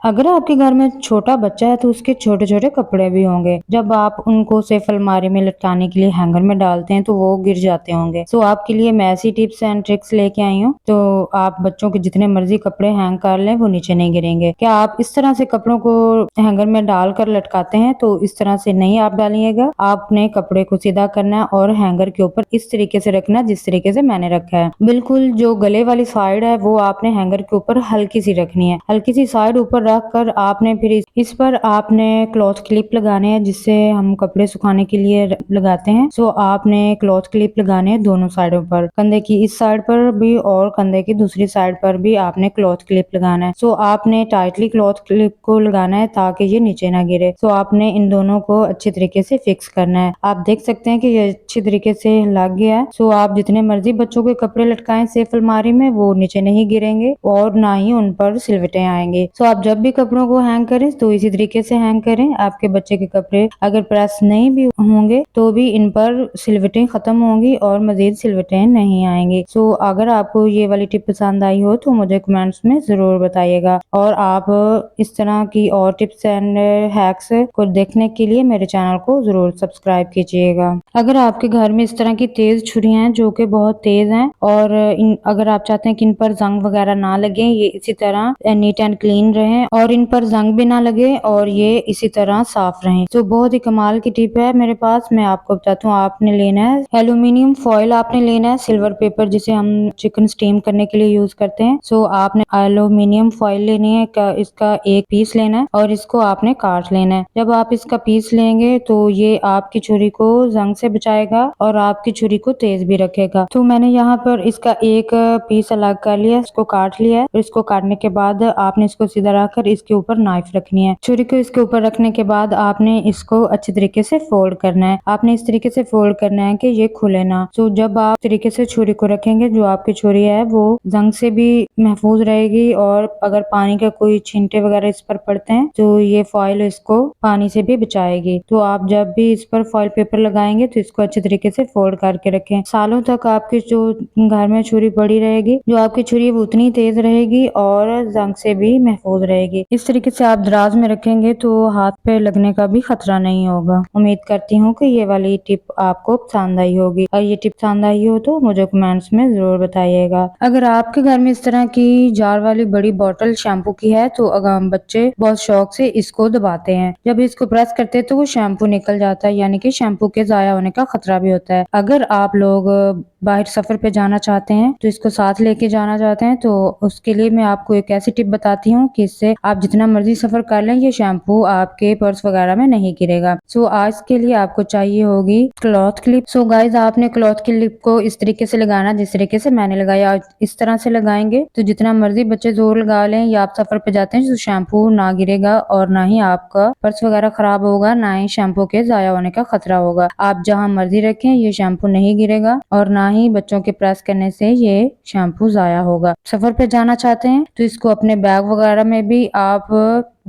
अगर आपके घर में छोटा बच्चा है तो उसके छोटे-छोटे कपड़े भी होंगे। जब आप उनको सिर्फ अलमारी में लटकाने के लिए हैंगर में डालते हैं तो वो गिर जाते होंगे। सो आपके लिए मैं ऐसी टिप्स एंड ट्रिक्स लेके आई हूँ तो आप बच्चों के जितने मर्जी कपड़े हैंग कर लें वो नीचे नहीं गिरेंगे। क्या आप इस तरह से कपड़ों को हैंगर में डालकर लटकाते हैं? तो इस तरह से नहीं आप डालिएगा। आपने कपड़े को सीधा करना है और हैंगर के ऊपर इस तरीके से रखना है जिस तरीके से मैंने रखा है। बिल्कुल जो गले वाली साइड है वो आपने हैंगर के ऊपर हल्की सी रखनी है। हल्की सी साइड ऊपर रख कर आपने फिर इस पर आपने क्लॉथ क्लिप लगाने हैं जिससे हम कपड़े सुखाने के लिए लगाते हैं। सो आपने क्लॉथ क्लिप लगाने हैं दोनों साइडों पर, कंधे की इस साइड पर भी और कंधे की दूसरी साइड पर भी आपने क्लॉथ क्लिप लगाना है। सो आपने टाइटली क्लॉथ क्लिप को लगाना है ताकि ये नीचे ना गिरे। सो आपने इन दोनों को अच्छी तरीके से फिक्स करना है। आप देख सकते हैं कि ये अच्छी तरीके से लग गया है। सो आप जितने मर्जी बच्चों के कपड़े लटकाएं सेफ अलमारी में वो नीचे नहीं गिरेंगे और ना ही उन पर सिलवटें आएंगे। सो आप जब भी कपड़ों को हैंग करें तो इसी तरीके से हैंग करें। आपके बच्चे के कपड़े अगर प्रेस नहीं भी होंगे तो भी इन पर सिलवटें खत्म होंगी और मजीद सिलवटें नहीं आएंगी। सो अगर आपको ये वाली टिप पसंद आई हो तो मुझे कमेंट्स में जरूर बताइएगा और आप इस तरह की और टिप्स एंड हैक्स को देखने के लिए मेरे चैनल को जरूर सब्सक्राइब कीजिएगा। अगर आपके घर में इस तरह की तेज छुरियां हैं जो कि बहुत तेज हैं और अगर आप चाहते हैं कि इन पर जंग वगैरह ना लगे, ये इसी तरह नीट एंड क्लीन रहें और इन पर जंग भी ना लगे और ये इसी तरह साफ रहें, तो बहुत ही कमाल की टिप है मेरे पास। मैं आपको बताता हूँ। आपने लेना है एल्यूमिनियम फॉइल, आपने लेना है सिल्वर पेपर जिसे हम चिकन स्टीम करने के लिए यूज करते हैं। सो आपने एल्यूमिनियम फॉइल लेनी है, इसका एक पीस लेना है और इसको आपने काट लेना है। जब आप इसका पीस लेंगे तो ये आपकी छुरी को जंग से बचाएगा और आपकी छुरी को तेज भी रखेगा। तो मैंने यहाँ पर इसका एक पीस अलग कर लिया, इसको काट लिया है और इसको काटने के बाद आपने इसको सीधा रखकर इसके ऊपर नाइफ रखनी है। छुरी को इसके ऊपर रखने के बाद आपने इसको अच्छे तरीके से फोल्ड करना है। आपने इस तरीके से फोल्ड करना है कि ये खुले ना। तो जब आप तरीके से छुरी को रखेंगे जो आपकी छुरी है वो जंग से भी महफूज रहेगी और अगर पानी का कोई छींटे वगैरह इस पर पड़ते हैं तो ये फॉइल इसको पानी से भी बचाएगी। तो आप जब भी इस पर फॉइल पेपर लगाएंगे तो इसको अच्छे तरीके से फोल्ड करके रखें। सालों तक आपकी जो घर में छुरी पड़ी रहेगी, जो आपकी छुरी वो उतनी तेज रहेगी और जंग से भी महफूज रहेगी। इस तरीके से आप दराज में रखेंगे तो हाथ पे लगने का भी खतरा नहीं होगा। उम्मीद करती हूँ कि ये वाली टिप आपको पसंद आई होगी। और ये टिप पसंद आई हो तो मुझे कमेंट्स में जरूर बताइएगा। अगर आपके घर में इस तरह की जार वाली बड़ी बोतल शैम्पू की है तो अगर बच्चे बहुत शौक से इसको दबाते हैं, जब इसको प्रेस करते हैं तो वो शैम्पू निकल जाता है, यानी कि शैम्पू के जाया होने का खतरा भी होता है। अगर आप लोग बाहर सफर पे जाना चाहते हैं तो इसको साथ लेके जाना चाहते हैं तो उसके लिए मैं आपको एक ऐसी टिप बताती हूँ कि इससे आप जितना मर्जी सफर कर लें ये शैम्पू आपके पर्स वगैरह में नहीं गिरेगा। सो आज के लिए आपको चाहिए होगी क्लॉथ क्लिप। सो गाइज आपने क्लॉथ क्लिप को इस तरीके से लगाना जिस तरीके से मैंने लगाया। इस तरह से लगाएंगे तो जितना मर्जी बच्चे जोर लगा लें या आप सफर पे जाते हैं तो शैम्पू ना गिरेगा और ना ही आपका पर्स वगैरह खराब होगा, ना ही शैम्पू के जाया होने का खतरा होगा। आप जहाँ मर्जी रखें ये शैम्पू नहीं गिरेगा और ना ही बच्चों के प्रेस करने से ये शैम्पू जाया होगा। सफर पे जाना चाहते हैं तो इसको अपने बैग वगैरह में भी आप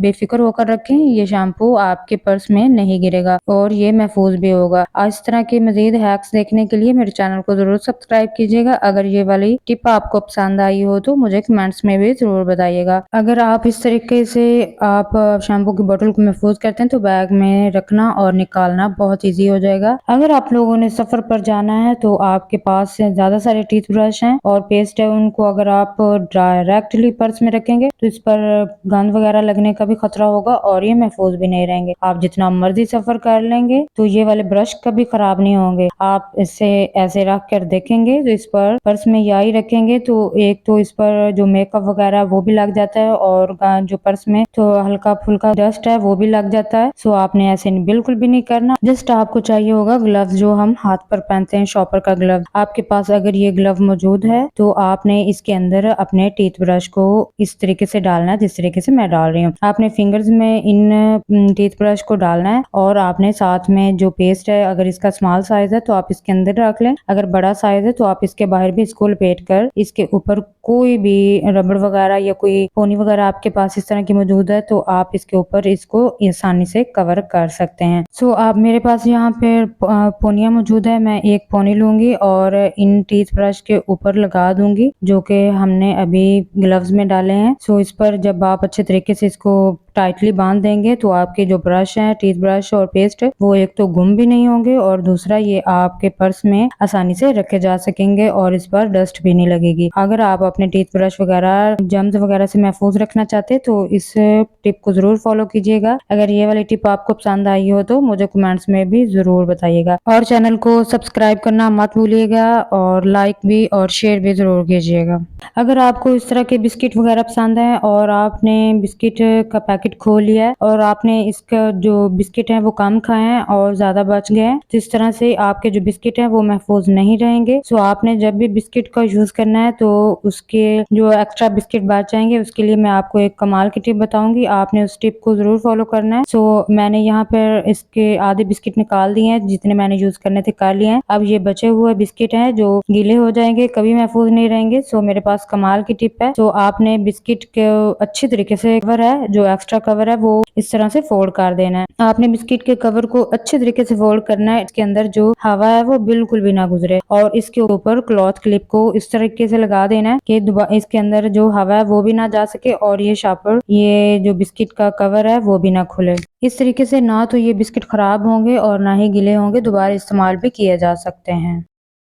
बेफिक्र होकर रखें, ये शैम्पू आपके पर्स में नहीं गिरेगा और ये महफूज भी होगा। इस तरह के मजीद हैक्स देखने के लिए मेरे चैनल को जरूर सब्सक्राइब कीजिएगा। अगर ये वाली टिप आपको पसंद आई हो तो मुझे कमेंट्स में भी जरूर बताइएगा। अगर आप इस तरीके से आप शैम्पू की बोतल को महफूज करते हैं तो बैग में रखना और निकालना बहुत ईजी हो जाएगा। अगर आप लोगों ने सफर पर जाना है तो आपके पास ज्यादा सारे टीथ ब्रश हैं और पेस्ट है, उनको अगर आप डायरेक्टली पर्स में रखेंगे तो इस पर गंद वगैरह लगने का भी खतरा होगा और ये महफूज भी नहीं रहेंगे। आप जितना मर्जी सफर कर लेंगे तो ये वाले ब्रश कभी खराब नहीं होंगे। आप इसे ऐसे रख कर देखेंगे तो इस पर पर्स में यही रखेंगे तो एक तो इस पर जो मेकअप वगैरह वो भी लग जाता है और जो पर्स में तो हल्का फुल्का डस्ट है वो भी लग जाता है। सो आपने ऐसे बिल्कुल भी नहीं करना। जस्ट आपको चाहिए होगा ग्लव्स जो हम हाथ पर पहनते हैं, शॉपर का ग्लव। आपके पास अगर ये ग्लव मौजूद है तो आपने इसके अंदर अपने टीथ ब्रश को इस तरीके से डालना है जिस तरीके से मैं डाल रही हूँ। आपने आपने फिंगर्स में इन टीथ ब्रश को डालना है और आपने साथ में जो पेस्ट है, अगर इसका स्मॉल साइज है तो आप इसके अंदर रख लें, अगर बड़ा साइज है तो आप इसके बाहर भी इसको लपेट कर इसके ऊपर कोई भी रबड़ वगैरह या कोई पोनी वगैरह आपके पास इस तरह की मौजूद है तो आप इसके ऊपर इसको आसानी से कवर कर सकते हैं। सो आप मेरे पास यहाँ पे पोनिया मौजूद है, मैं एक पोनी लूंगी और इन टीथ ब्रश के ऊपर लगा दूंगी जो कि हमने अभी ग्लव्स में डाले हैं। सो इस पर जब आप अच्छे तरीके से इसको टाइटली बांध देंगे तो आपके जो ब्रश हैं, टीथ ब्रश और पेस्ट, वो एक तो गुम भी नहीं होंगे और दूसरा ये आपके पर्स में आसानी से रखे जा सकेंगे और इस पर डस्ट भी नहीं लगेगी। अगर आप अपने टीथ ब्रश वगैरह जर्म्स वगैरह से महफूज रखना चाहते हैं तो इस टिप को जरूर फॉलो कीजिएगा। अगर ये वाली टिप आपको पसंद आई हो तो मुझे कमेंट्स में भी जरूर बताइएगा और चैनल को सब्सक्राइब करना मत भूलिएगा और लाइक भी और शेयर भी जरूर कीजिएगा। अगर आपको इस तरह के बिस्किट वगैरह पसंद है और आपने बिस्किट का पैकेट खोल लिया है और आपने इसका जो बिस्किट है वो कम खाए हैं और ज्यादा बच गए हैं, तो इस तरह से आपके जो बिस्किट है वो महफूज नहीं रहेंगे। सो आपने जब भी बिस्किट का यूज करना है तो उसके जो एक्स्ट्रा बिस्किट बच जाएंगे उसके लिए मैं आपको एक कमाल की टिप बताऊंगी, आपने उस टिप को जरूर फॉलो करना है। सो मैंने यहाँ पर इसके आधे बिस्किट निकाल दिए हैं, जितने मैंने यूज करने थे कर लिए हैं। अब ये बचे हुए बिस्किट हैं जो गीले हो जाएंगे, कभी महफूज नहीं रहेंगे। सो मेरे पास कमाल की टिप है। तो आपने बिस्किट के अच्छी तरीके से कवर है, जो एक्स्ट्रा कवर है वो इस तरह से फोल्ड कर देना है। आपने बिस्किट के कवर को अच्छे तरीके से फोल्ड करना है, इसके अंदर जो हवा है वो बिल्कुल भी ना गुजरे और इसके ऊपर क्लॉथ क्लिप को इस तरीके से लगा देना है कि इसके अंदर जो हवा है वो भी ना जा सके और ये शापर, ये जो बिस्किट का कवर है वो भी ना खुले। इस तरीके से ना तो ये बिस्किट खराब होंगे और ना ही गीले होंगे, दोबारा इस्तेमाल भी किए जा सकते हैं।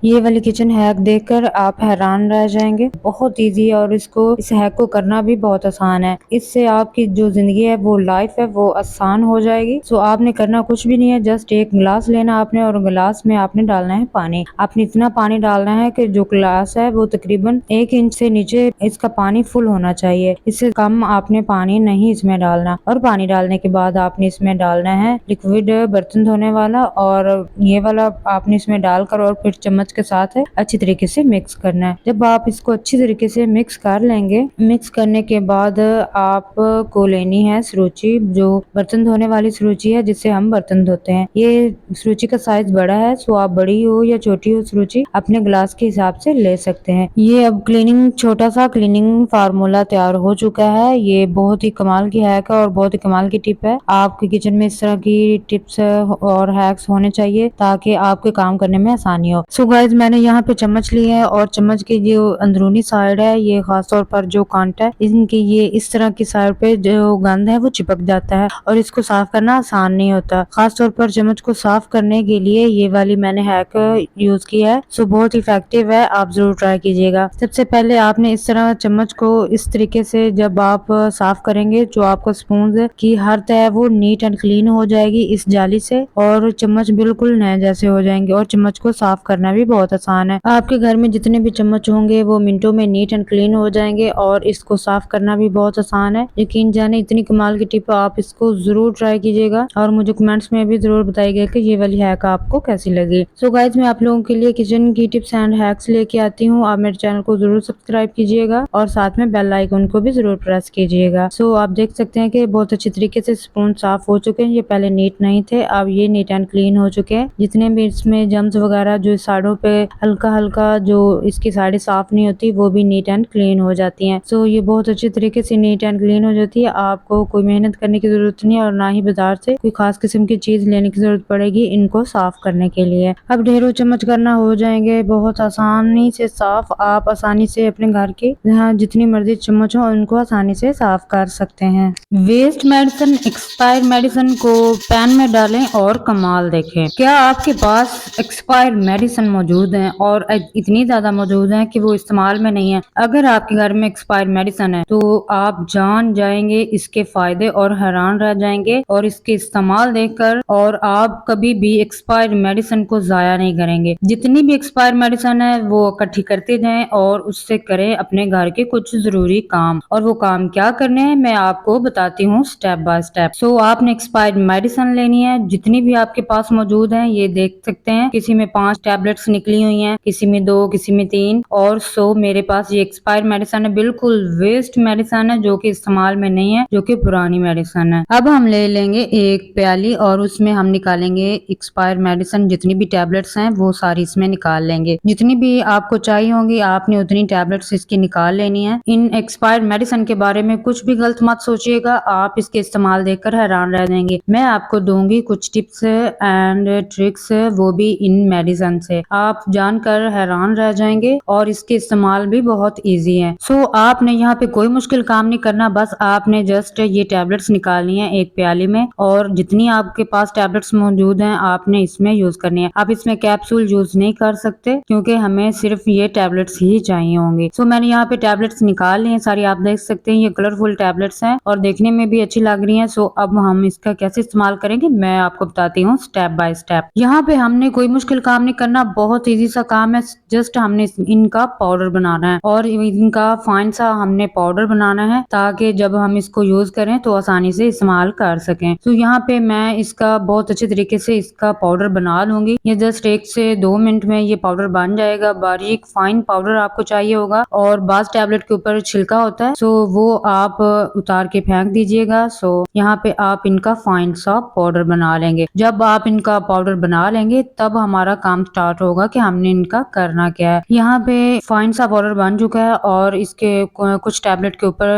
ये वाली किचन हैक देखकर आप हैरान रह जाएंगे, बहुत इजी है और इस हैक को करना भी बहुत आसान है। इससे आपकी जो जिंदगी है वो लाइफ है वो आसान हो जाएगी। सो आपने करना कुछ भी नहीं है, जस्ट एक गिलास लेना आपने और गिलास में आपने डालना है पानी। आपने इतना पानी डालना है कि जो गिलास है वो तकरीबन 1 इंच से नीचे इसका पानी फुल होना चाहिए, इससे कम आपने पानी नहीं इसमें डालना। और पानी डालने के बाद आपने इसमें डालना है लिक्विड बर्तन धोने वाला और ये वाला आपने इसमें डालकर और फिर चम्मच के साथ है अच्छी तरीके से मिक्स करना है। जब आप इसको अच्छी तरीके से मिक्स कर लेंगे, मिक्स करने के बाद आप को लेनी है सरूची, जो बर्तन धोने वाली सरूची है जिससे हम बर्तन धोते हैं। ये सरूची का साइज बड़ा है, सो आप बड़ी हो या छोटी हो सरूची अपने गिलास के हिसाब से ले सकते हैं। ये अब छोटा सा क्लीनिंग फार्मूला तैयार हो चुका है। ये बहुत ही कमाल की हैक है और बहुत ही कमाल की टिप है। आपके किचन में इस तरह की टिप्स और हैक्स होने चाहिए ताकि आपके काम करने में आसानी हो। सो गाइस, मैंने यहाँ पे चम्मच ली है और चम्मच की जो अंदरूनी साइड है, ये खासतौर पर जो कांटा है इनकी, ये इस तरह की साइड पे जो गंद है वो चिपक जाता है और इसको साफ करना आसान नहीं होता। खासतौर पर चम्मच को साफ करने के लिए ये वाली मैंने हैक यूज की है। सो बहुत इफेक्टिव है, आप जरूर ट्राई कीजिएगा। सबसे पहले आपने इस तरह चम्मच को इस तरीके से जब आप साफ करेंगे, जो आपको स्पून की हर तह वो नीट एंड क्लीन हो जाएगी इस जाली से और चम्मच बिल्कुल नए जैसे हो जाएंगे और चम्मच को साफ करना भी बहुत आसान है। आपके घर में जितने भी चम्मच होंगे वो मिनटों में नीट एंड क्लीन हो जाएंगे और इसको साफ करना भी बहुत आसान है। यकीन जाने इतनी कमाल की टिप, आप इसको जरूर ट्राई कीजिएगा और मुझे कमेंट्स में भी जरूर बताइएगा कि ये वाली हैक आपको कैसी लगी। सो गाइज, मैं आप लोगों के लिए किचन की टिप्स एंड हैक्स लेके आती हूँ। आप मेरे चैनल को जरूर सब्सक्राइब कीजिएगा और साथ में बेल आइकन को भी जरूर प्रेस कीजिएगा। सो आप देख सकते हैं कि बहुत अच्छी तरीके से स्पून साफ हो चुके हैं। ये पहले नीट नहीं थे, अब ये नीट एंड क्लीन हो चुके हैं। जितने भी इसमें जम्स वगैरह जो साइडों पे हल्का हल्का जो इसकी साइडें साफ नहीं होती वो भी नीट एंड क्लीन हो जाती हैं। सो ये बहुत अच्छी तरीके से नीट एंड क्लीन हो जाती है। आपको कोई मेहनत करने की जरूरत नहीं है और ना ही बाजार से कोई खास किस्म की चीज लेने की जरूरत पड़ेगी इनको साफ करने के लिए। अब ढेरों चम्मच करना हो जाएंगे बहुत आसानी से साफ। आप आसानी से अपने घर के जहाँ जितनी मर्जी चम्मच हो उनको आसानी से साफ कर सकते हैं। वेस्ट मेडिसिन, एक्सपायर मेडिसिन को पैन में डालें और कमाल देखें। क्या आपके पास एक्सपायर मेडिसिन मौजूद है और इतनी ज्यादा मौजूद है कि वो इस्तेमाल में नहीं है? अगर आपके घर में एक्सपायर मेडिसिन है तो आप जान जाएंगे इसके फायदे और हैरान रह जाएंगे और इसके इस्तेमाल देखकर, और आप कभी भी एक्सपायर मेडिसिन को जाया नहीं करेंगे। जितनी भी एक्सपायर मेडिसिन है वो इकट्ठी करते जाएं और उससे करें अपने घर के कुछ जरूरी काम। और वो काम क्या करने हैं मैं आपको बताती हूँ स्टेप बाय स्टेप। सो आपने एक्सपायर मेडिसिन लेनी है, जितनी भी आपके पास मौजूद है। ये देख सकते हैं किसी में 5 टैबलेट्स निकली हुई हैं, किसी में 2, किसी में 3 और सो मेरे पास ये एक्सपायर्ड मेडिसिन है, बिल्कुल वेस्ट मेडिसिन है जो कि इस्तेमाल में नहीं है, जो कि पुरानी मेडिसिन है। अब हम ले लेंगे एक प्याली और उसमें हम निकालेंगे एक्सपायर्ड मेडिसिन, जितनी भी टैबलेट्स हैं वो सारी इसमें निकाल लेंगे। जितनी भी आपको चाहिए होंगी आपने उतनी टैबलेट्स इसकी निकाल लेनी है। इन एक्सपायर्ड मेडिसिन के बारे में कुछ भी गलत मत सोचिएगा, आप इसके इस्तेमाल देखकर हैरान रह जाएंगे। मैं आपको दूंगी कुछ टिप्स एंड ट्रिक्स, वो भी इन मेडिसिन से आप जानकर हैरान रह जाएंगे और इसके इस्तेमाल भी बहुत इजी है। सो आपने यहाँ पे कोई मुश्किल काम नहीं करना, बस आपने जस्ट ये टैबलेट्स निकालनी है एक प्याली में और जितनी आपके पास टैबलेट्स मौजूद हैं आपने इसमें यूज करनी है। आप इसमें कैप्सूल यूज नहीं कर सकते क्योंकि हमें सिर्फ ये टैबलेट्स ही चाहिए होंगे। सो मैंने यहाँ पे टैबलेट्स निकाल ली हैं सारी, आप देख सकते हैं ये कलरफुल टैबलेट्स हैं और देखने में भी अच्छी लग रही हैं। सो अब हम इसका कैसे इस्तेमाल करेंगे मैं आपको बताती हूँ स्टेप बाय स्टेप। यहाँ पे हमने कोई मुश्किल काम नहीं करना, बहुत इजी सा काम है। जस्ट हमने इनका पाउडर बनाना है और इनका फाइन सा हमने पाउडर बनाना है ताकि जब हम इसको यूज करें तो आसानी से इस्तेमाल कर सकें। तो यहाँ पे मैं इसका बहुत अच्छे तरीके से इसका पाउडर बना लूंगी। ये जस्ट 1 से 2 मिनट में ये पाउडर बन जाएगा। बारीक फाइन पाउडर आपको चाहिए होगा और बाज टैबलेट के ऊपर छिलका होता है, सो वो आप उतार के फेंक दीजिएगा। सो यहाँ पे आप इनका फाइन सा पाउडर बना लेंगे। जब आप इनका पाउडर बना लेंगे तब हमारा काम स्टार्ट होगा कि हमने इनका करना क्या है। यहाँ पे फाइन सा पाउडर बन चुका है और इसके कुछ टैबलेट के ऊपर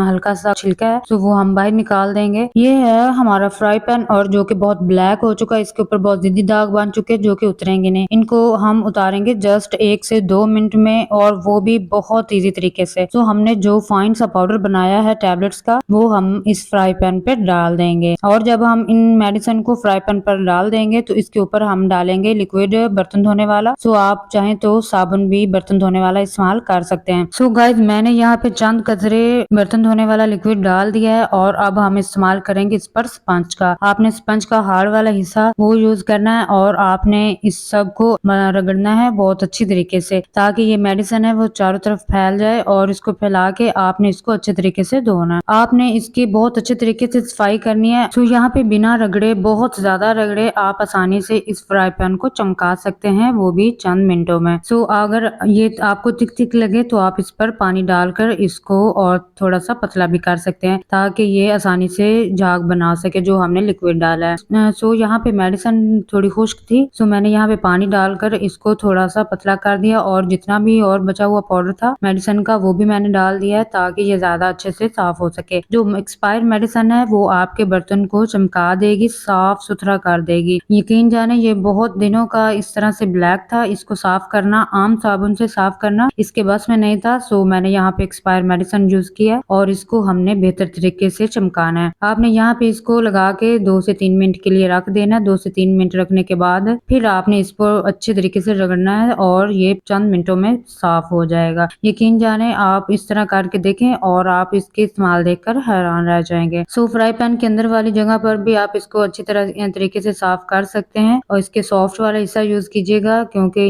हल्का सा छिलका है, तो वो हम बाहर निकाल देंगे। ये है हमारा फ्राई पैन और जो कि बहुत ब्लैक हो चुका है, इसके ऊपर बहुत जिद्दी दाग बन चुके हैं जो कि उतरेंगे नहीं। इनको हम उतारेंगे जस्ट 1 से 2 मिनट में और वो भी बहुत इजी तरीके से। तो हमने जो फाइन सा पाउडर बनाया है टैबलेट्स का वो हम इस फ्राई पैन पे डाल देंगे और जब हम इन मेडिसिन को फ्राई पैन पर डाल देंगे तो इसके ऊपर हम डालेंगे लिक्विड बर्तन धोने वाला। सो आप चाहें तो साबुन भी बर्तन धोने वाला इस्तेमाल कर सकते हैं। सो गाइस मैंने यहाँ पे चंद कतरे बर्तन धोने वाला लिक्विड डाल दिया है और अब हम इस्तेमाल करेंगे इस पर स्पंज का। आपने स्पंज का हार्ड वाला हिस्सा वो यूज करना है और आपने इस सब को रगड़ना है बहुत अच्छी तरीके से ताकि ये मेडिसिन है वो चारों तरफ फैल जाए और इसको फैला के आपने इसको अच्छे तरीके से धोना है। आपने इसकी बहुत अच्छे तरीके से सफाई करनी है। सो यहाँ पे बिना रगड़े, बहुत ज्यादा रगड़े, आप आसानी से इस फ्राई पैन को चमका सकते हैं, वो भी चंद मिनटों में। सो अगर ये आपको थिक थिक लगे तो आप इस पर पानी डालकर इसको और थोड़ा सा पतला भी कर सकते हैं ताकि ये आसानी से झाग बना सके जो हमने लिक्विड डाला है। सो यहाँ पे मेडिसिन थोड़ी खुश्क थी, सो मैंने यहाँ पे पानी डालकर इसको थोड़ा सा पतला कर दिया और जितना भी और बचा हुआ पाउडर था मेडिसिन का वो भी मैंने डाल दिया है ताकि ये ज्यादा अच्छे से साफ हो सके। जो एक्सपायर्ड मेडिसिन है वो आपके बर्तन को चमका देगी, साफ सुथरा कर देगी। यकीन जाने ये बहुत दिनों का इस तरह से ब्लैक था, इसको साफ करना, आम साबुन से साफ करना इसके बस में नहीं था। सो मैंने यहाँ पे एक्सपायर मेडिसिन यूज किया और इसको हमने बेहतर तरीके से चमकाना है। आपने यहाँ पे इसको लगा के 2 से 3 मिनट के लिए रख देना। 2 से 3 मिनट रखने के बाद फिर आपने इसको अच्छे तरीके से रगड़ना है और ये चंद मिनटों में साफ हो जाएगा। यकीन जाने आप इस तरह करके देखें और आप इसके इस्तेमाल देखकर हैरान रह जाएंगे। सो फ्राई पैन के अंदर वाली जगह पर भी आप इसको अच्छी तरह तरीके से साफ कर सकते हैं और इसके सॉफ्ट वाला हिस्सा यूज कीजिएगा क्योंकि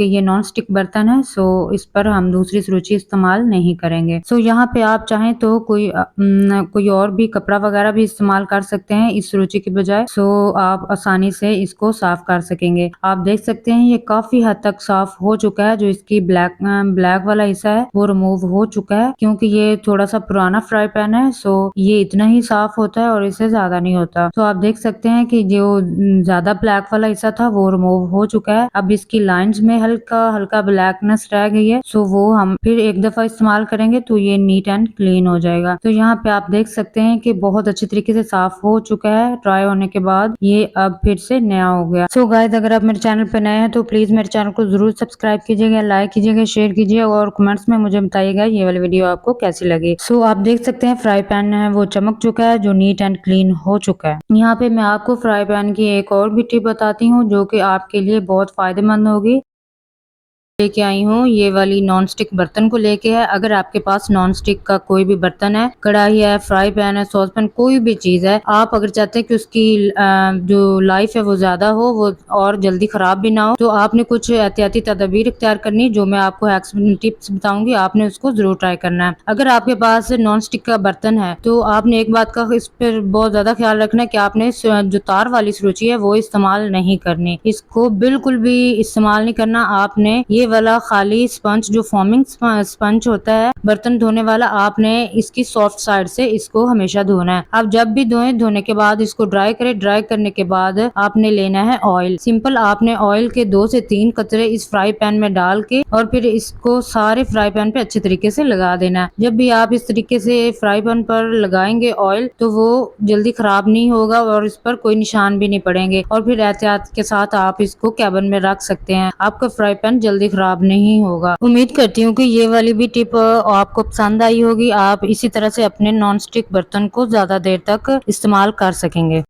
ये नॉन स्टिक बर्तन है। सो इस पर हम दूसरी सुरुचि इस्तेमाल नहीं करेंगे। सो यहाँ पे आप चाहें तो कोई और भी कपड़ा वगैरह भी इस्तेमाल कर सकते हैं इस सुरुचि की बजाय। सो आप आसानी से इसको साफ कर सकेंगे। आप देख सकते हैं ये काफी हद तक साफ हो चुका है। जो इसकी ब्लैक वाला हिस्सा है वो रिमूव हो चुका है क्योंकि ये थोड़ा सा पुराना फ्राई पैन है। सो ये इतना ही साफ होता है और इससे ज्यादा नहीं होता। तो आप देख सकते हैं कि जो ज्यादा ब्लैक वाला हिस्सा था वो रिमूव हो चुका है। अब इसकी लाइंस में हल्का हल्का ब्लैकनेस रह गई है। सो वो हम फिर एक दफा इस्तेमाल करेंगे तो ये नीट एंड क्लीन हो जाएगा। तो यहाँ पे आप देख सकते हैं कि बहुत अच्छी तरीके से साफ हो चुका है। ड्राई होने के बाद ये अब फिर से नया हो गया। सो गाइस अगर आप मेरे चैनल पे नए हैं तो प्लीज मेरे चैनल को जरूर सब्सक्राइब कीजिएगा, लाइक कीजिएगा, शेयर कीजिएगा और कमेंट्स में मुझे बताइएगा ये वाली वीडियो आपको कैसी लगी। सो आप देख सकते हैं फ्राई पैन है वो चमक चुका है, जो नीट एंड क्लीन हो चुका है। यहाँ पे मैं आपको फ्राई पैन की एक और भी टिप बताती हूँ जो कि आपके लिए बहुत फायदेमंद होगी। लेके आई हूँ ये वाली नॉन स्टिक बर्तन को लेके है। अगर आपके पास नॉन स्टिक का कोई भी बर्तन है, कढ़ाई है, फ्राई पैन है, सॉस पैन, कोई भी चीज है, आप अगर चाहते हैं कि उसकी जो लाइफ है वो ज्यादा हो, वो और जल्दी खराब भी ना हो, तो आपने कुछ एहतियाती तदबीर इख्तियार करनी, जो मैं आपको हैक्स टिप्स बताऊंगी, आपने उसको जरूर ट्राई करना है। अगर आपके पास नॉन स्टिक का बर्तन है तो आपने एक बात का इस पर बहुत ज्यादा ख्याल रखना है कि आपने जो तार वाली सुरुचि है वो इस्तेमाल नहीं करनी, इसको बिल्कुल भी इस्तेमाल नहीं करना। आपने ये वाला खाली स्पंज, जो फॉर्मिंग स्पंज होता है बर्तन धोने वाला, आपने इसकी सॉफ्ट साइड से इसको हमेशा धोना है। आप जब भी धोएं, धोने के बाद इसको ड्राई करें। ड्राई करने के बाद आपने लेना है ऑयल। सिंपल आपने ऑयल के 2 से 3 कतरे इस फ्राई पैन में डाल के और फिर इसको सारे फ्राई पैन पे अच्छे तरीके से लगा देना है। जब भी आप इस तरीके से फ्राई पैन पर लगाएंगे ऑयल, तो वो जल्दी खराब नहीं होगा और इस पर कोई निशान भी नहीं पड़ेंगे, और फिर एहतियात के साथ आप इसको कैबिन में रख सकते हैं। आपका फ्राई पैन जल्दी खराब नहीं होगा। उम्मीद करती हूँ कि ये वाली भी टिप आपको पसंद आई होगी। आप इसी तरह से अपने नॉन स्टिक बर्तन को ज्यादा देर तक इस्तेमाल कर सकेंगे।